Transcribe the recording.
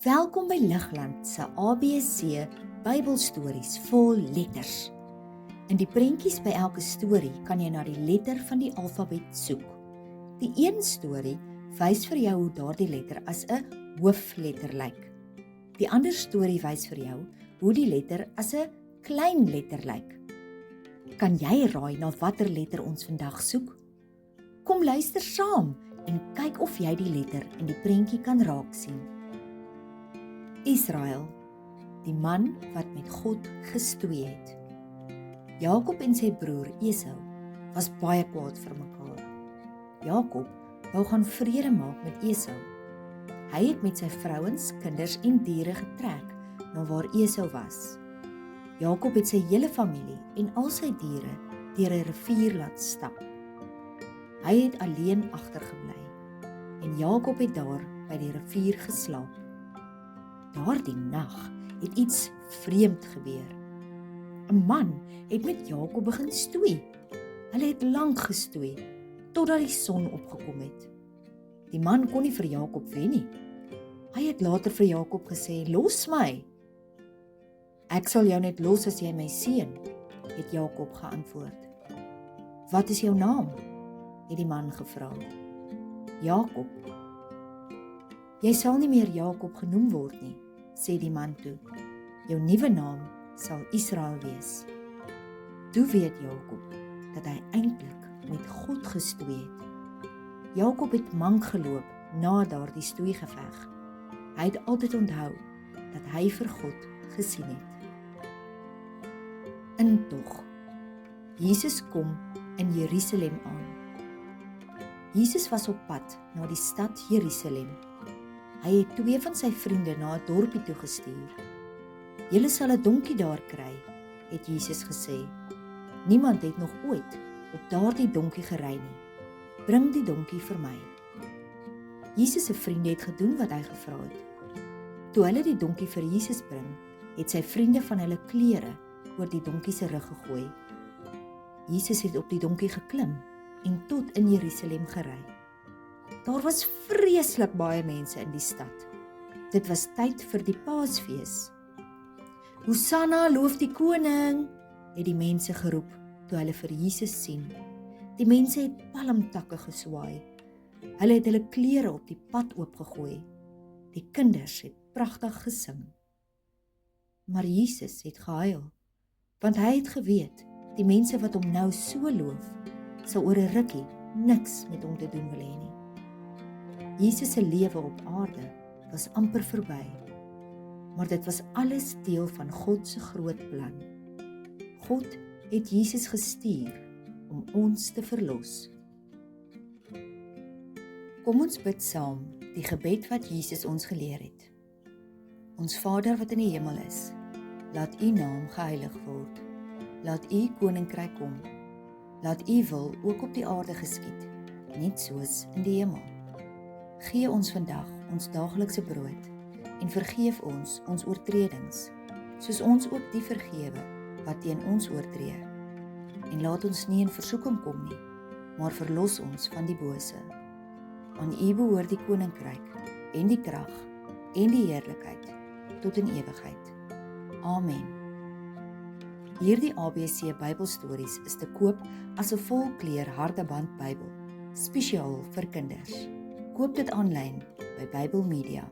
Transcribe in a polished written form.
Welkom by Ligland se ABC Bybelstories vol letters. In die prentjies by elke storie kan jy na die letter van die alfabet soek. Die een storie wys vir jou hoe daardie letter as 'n hoofletter lyk. Die ander storie wys vir jou hoe die letter as 'n klein letter lyk. Kan jy raai na watter letter ons vandag soek? Kom luister saam en kyk of jy die letter in die prentjie kan raak sien. Israel, die man wat met God gestoei het. Jakob en sy broer Esau was baie kwaad vir mekaar. Jakob wou gaan vrede maak met Esau. Hy het met sy vrouens, kinders en diere getrek na waar Esau was. Jakob het sy hele familie en al sy diere deur 'n rivier laat stap. Hy het alleen agtergebly en Jakob het daar by die rivier geslaap. Daardie nag het iets vreemd gebeur. 'n Man het met Jakob begin stoei. Hulle het lank gestoei, totdat die son opgekom het. Die man kon nie vir Jakob wen nie. Hy het later vir Jakob gesê, "Los my." "Ek sal jou net los as jy my seën," het Jakob geantwoord. "Wat is jou naam?" het die man gevra. "Jakob." "Jy sal nie meer Jakob genoem word nie," sê die man toe. "Jou nuwe naam sal Israel wees." Toe weet Jakob dat hy eintlik met God gestoei het. Jakob het mank geloop na daardie stoeigeveg. Hy het altyd onthou dat hy vir God gesien het. Intog. Jesus kom in Jerusalem aan. Jesus was op pad na die stad Jerusalem. Hy het 2 van sy vriende na 'n dorpie toe gestuur. "Julle sal 'n donkie daar kry," het Jesus gesê. "Niemand het nog ooit op daardie donkie gery nie. Bring die donkie vir my." Jesus se vriende het gedoen wat hy gevra het. Toe hulle die donkie vir Jesus bring, het sy vriende van hulle klere oor die donkie se rug gegooi. Jesus het op die donkie geklim en tot in Jerusalem gery. Daar was vreeslik baie mense in die stad. Dit was tyd vir die Paasfees. "Hosanna, loof die koning," het die mense geroep toe hulle vir Jesus sien. Die mense het palmtakke geswaai. Hulle het hulle klere op die pad oopgegooi. Die kinders het pragtig gesing. Maar Jesus het gehuil, want hy het geweet, die mense wat hom nou so loof, sal oor 'n rukkie niks met hom te doen wil hê nie. Jesus se lewe op aarde was amper verby, maar dit was alles deel van God se groot plan. God het Jesus gestuur om ons te verlos. Kom ons bid saam die gebed wat Jesus ons geleer het. Ons Vader wat in die hemel is, laat U naam geheilig word. Laat U koninkryk kom. Laat U wil ook op die aarde geskied, net soos in die hemel. Gee ons vandag ons daaglikse brood en vergeef ons oortredings, soos ons ook die vergewe wat teen ons oortree. En laat ons nie in versoeking kom nie, maar verlos ons van die bose. Aan U behoort die koninkryk en die krag en die heerlikheid tot in ewigheid. Amen. Hierdie ABC Bybelstories is te koop as 'n volkleur hardeband Bybel, spesiaal vir kinders. Koop dit aanlyn by Bybel Media.